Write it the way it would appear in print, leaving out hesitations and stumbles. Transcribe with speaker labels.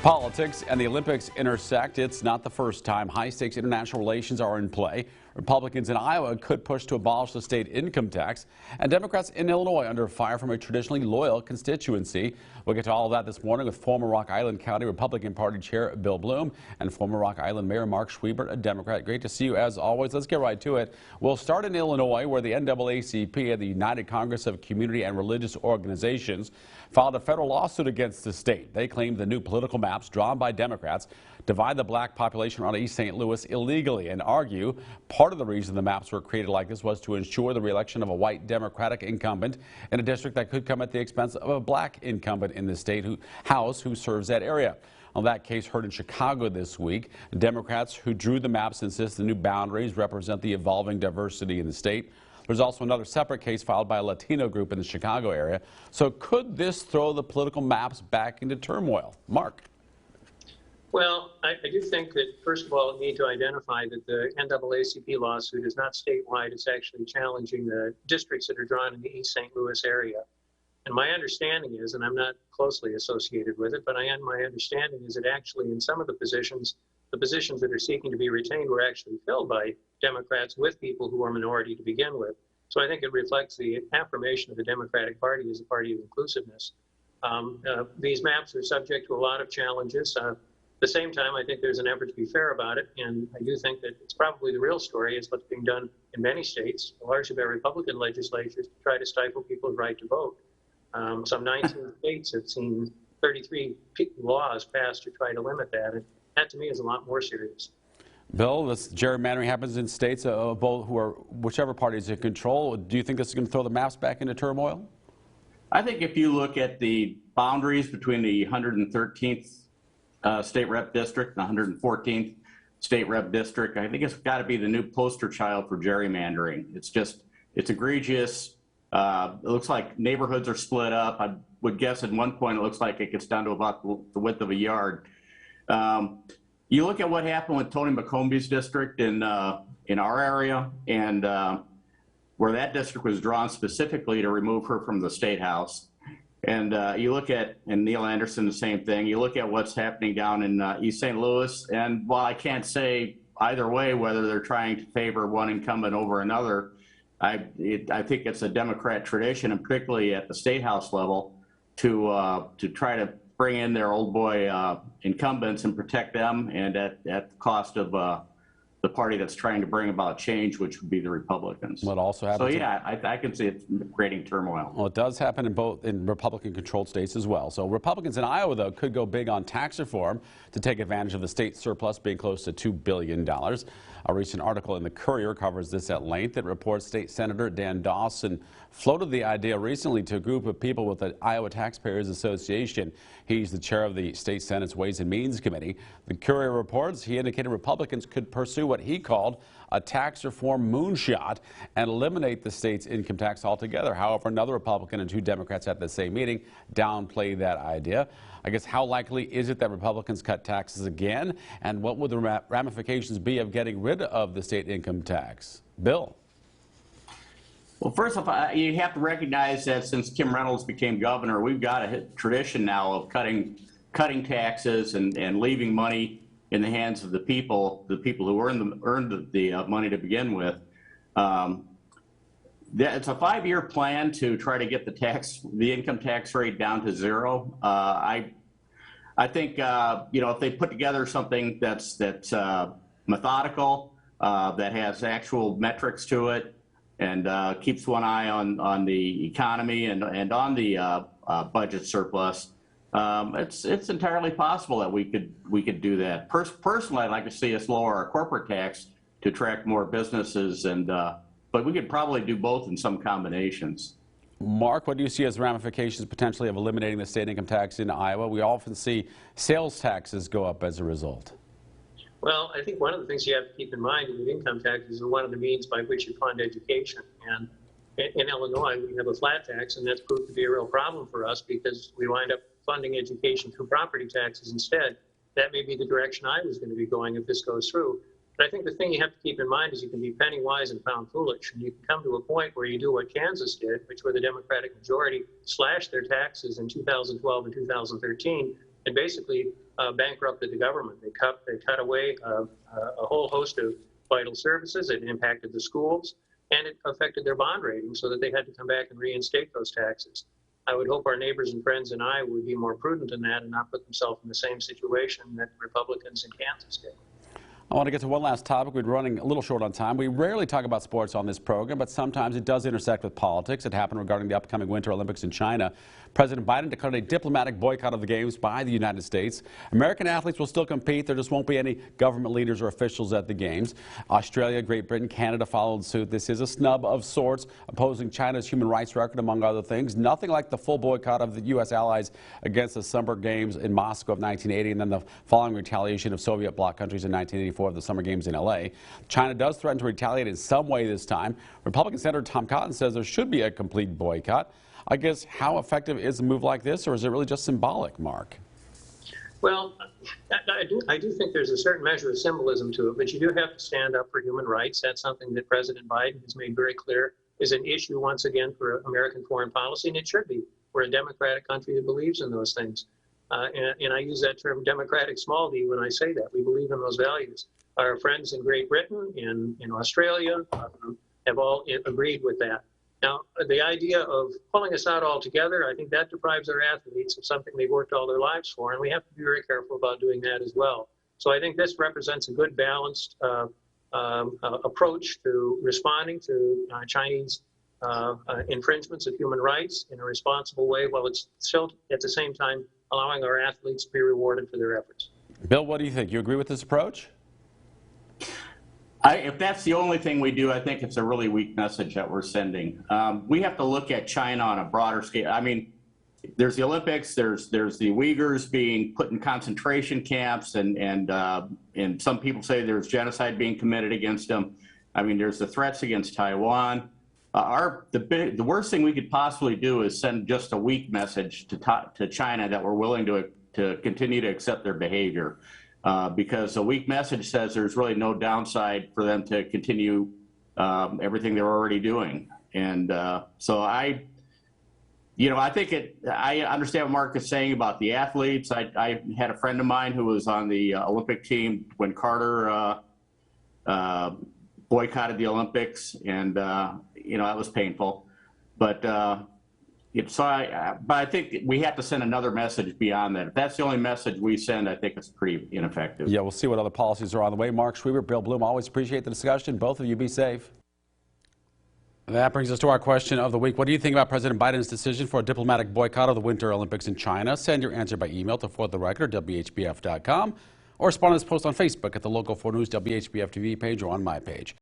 Speaker 1: Politics and the Olympics intersect. It's not the first time high-stakes international relations are in play. Republicans in Iowa could push to abolish the state income tax, and Democrats in Illinois under fire from a traditionally loyal constituency. We'll get to all of that this morning with former Rock Island County Republican Party Chair Bill Bloom and former Rock Island Mayor Mark Schwiebert, a Democrat. Great to see you as always. Let's get right to it. We'll start in Illinois, where the NAACP and the United Congress of Community and Religious Organizations filed a federal lawsuit against the state. They claimed the new political maps drawn by Democrats divide the black population around East St. Louis illegally and argue part of the reason the maps were created like this was to ensure the reelection of a white Democratic incumbent in a district that could come at the expense of a black incumbent in the state House who serves that area. On that case heard in Chicago this week, Democrats who drew the maps insist the new boundaries represent the evolving diversity in the state. There's also another separate case filed by a Latino group in the Chicago area. So could this throw the political maps back into turmoil? Mark.
Speaker 2: Well, I do think that, first of all, we need to identify that the NAACP lawsuit is not statewide. It's actually challenging the districts that are drawn in the East St. Louis area. And my understanding is, and I'm not closely associated with it, but my understanding is that actually in some of the positions that are seeking to be retained were actually filled by Democrats with people who are minority to begin with. So I think it reflects the affirmation of the Democratic Party as a party of inclusiveness. These maps are subject to a lot of challenges. At the same time, I think there's an effort to be fair about it, and I do think that it's probably the real story is what's being done in many states, largely by Republican legislatures, to try to stifle people's right to vote. Some 19 states have seen 33 laws passed to try to limit that, and that to me is a lot more serious.
Speaker 1: Bill, this gerrymandering happens in states both who are whichever party is in control. Do you think this is going to throw the maps back into turmoil?
Speaker 3: I think if you look at the boundaries between the 113th state rep district and the 114th state rep district, I think it's got to be the new poster child for gerrymandering. It's egregious. It looks like neighborhoods are split up. I would guess at one point it looks like it gets down to about the width of a yard. You look at what happened with Tony McCombie's district in our area, and where that district was drawn specifically to remove her from the state house. And you look at, and Neil Anderson, the same thing. You look at what's happening down in East St. Louis, and while I can't say either way whether they're trying to favor one incumbent over another, I think it's a Democrat tradition, and particularly at the state house level, to try to bring in their old boy incumbents and protect them, and at the cost of the party that's trying to bring about change, which would be the Republicans.
Speaker 1: What also happens?
Speaker 3: So yeah, I can see it creating turmoil.
Speaker 1: Well, it does happen in Republican-controlled states as well. So Republicans in Iowa, though, could go big on tax reform to take advantage of the state surplus being close to $2 billion. A recent article in the Courier covers this at length. It reports State Senator Dan Dawson floated the idea recently to a group of people with the Iowa Taxpayers Association. He's the chair of the State Senate's Ways and Means Committee. The Courier reports he indicated Republicans could pursue what he called a tax reform moonshot and eliminate the state's income tax altogether. However, another Republican and two Democrats at the same meeting downplayed that idea. I guess how likely is it that Republicans cut taxes again? And what would the ramifications be of getting rid of the state income tax? Bill.
Speaker 3: Well, first off, you have to recognize that since Kim Reynolds became governor, we've got a tradition now of cutting taxes and leaving money in the hands of the people who earned the money to begin with. It's a 5-year plan to try to get the income tax rate down to zero. I think if they put together something that's methodical, that has actual metrics to it, and keeps one eye on the economy and on the budget surplus, it's entirely possible that we could do that. Personally, I'd like to see us lower our corporate tax to attract more businesses, but we could probably do both in some combinations.
Speaker 1: Mark, what do you see as ramifications potentially of eliminating the state income tax in Iowa? We often see sales taxes go up as a result.
Speaker 2: Well, I think one of the things you have to keep in mind with income taxes is one of the means by which you fund education. And in Illinois, we have a flat tax, and that's proved to be a real problem for us because we wind up funding education through property taxes instead. That may be the direction I was going to be going if this goes through. But I think the thing you have to keep in mind is you can be penny wise and pound foolish. And you can come to a point where you do what Kansas did, which where the Democratic majority slashed their taxes in 2012 and 2013, and basically bankrupted the government. They cut away a whole host of vital services. It impacted the schools, and it affected their bond rating so that they had to come back and reinstate those taxes. I would hope our neighbors and friends and I would be more prudent in that and not put themselves in the same situation that Republicans in Kansas did.
Speaker 1: I want to get to one last topic. We're running a little short on time. We rarely talk about sports on this program, but sometimes it does intersect with politics. It happened regarding the upcoming Winter Olympics in China. President Biden declared a diplomatic boycott of the Games by the United States. American athletes will still compete. There just won't be any government leaders or officials at the Games. Australia, Great Britain, Canada followed suit. This is a snub of sorts, opposing China's human rights record, among other things. Nothing like the full boycott of the U.S. allies against the Summer Games in Moscow of 1980 and then the following retaliation of Soviet bloc countries in 1984. Of the Summer Games in L.A. China does threaten to retaliate in some way this time. Republican Senator Tom Cotton says there should be a complete boycott. I guess, how effective is a move like this, or is it really just symbolic, Mark?
Speaker 2: Well, I do think there's a certain measure of symbolism to it, but you do have to stand up for human rights. That's something that President Biden has made very clear is an issue, once again, for American foreign policy, and it should be. We're a democratic country that believes in those things. And I use that term democratic small d when I say that. We believe in those values. Our friends in Great Britain and in Australia have all agreed with that. Now, the idea of pulling us out altogether, I think that deprives our athletes of something they've worked all their lives for, and we have to be very careful about doing that as well. So I think this represents a good balanced approach to responding to Chinese infringements of human rights in a responsible way, while it's still at the same time allowing our athletes to be rewarded for their efforts.
Speaker 1: Bill, what do you think? You agree with this approach?
Speaker 3: If that's the only thing we do, I think it's a really weak message that we're sending. We have to look at China on a broader scale. I mean, there's the Olympics, there's the Uyghurs being put in concentration camps, and some people say there's genocide being committed against them. I mean, there's the threats against Taiwan. The worst thing we could possibly do is send just a weak message to China that we're willing to continue to accept their behavior. Because a weak message says there's really no downside for them to continue everything they're already doing. And so I think I understand what Mark is saying about the athletes. I had a friend of mine who was on the Olympic team when Carter boycotted the Olympics, and that was painful. But I think we have to send another message beyond that. If that's the only message we send, I think it's pretty ineffective.
Speaker 1: Yeah, we'll see what other policies are on the way. Mark Schreiber, Bill Bloom, always appreciate the discussion. Both of you be safe. That brings us to our question of the week. What do you think about President Biden's decision for a diplomatic boycott of the Winter Olympics in China? Send your answer by email to fortherecord@WHBF.com or respond to this post on Facebook at the Local 4 News WHBF TV page or on my page.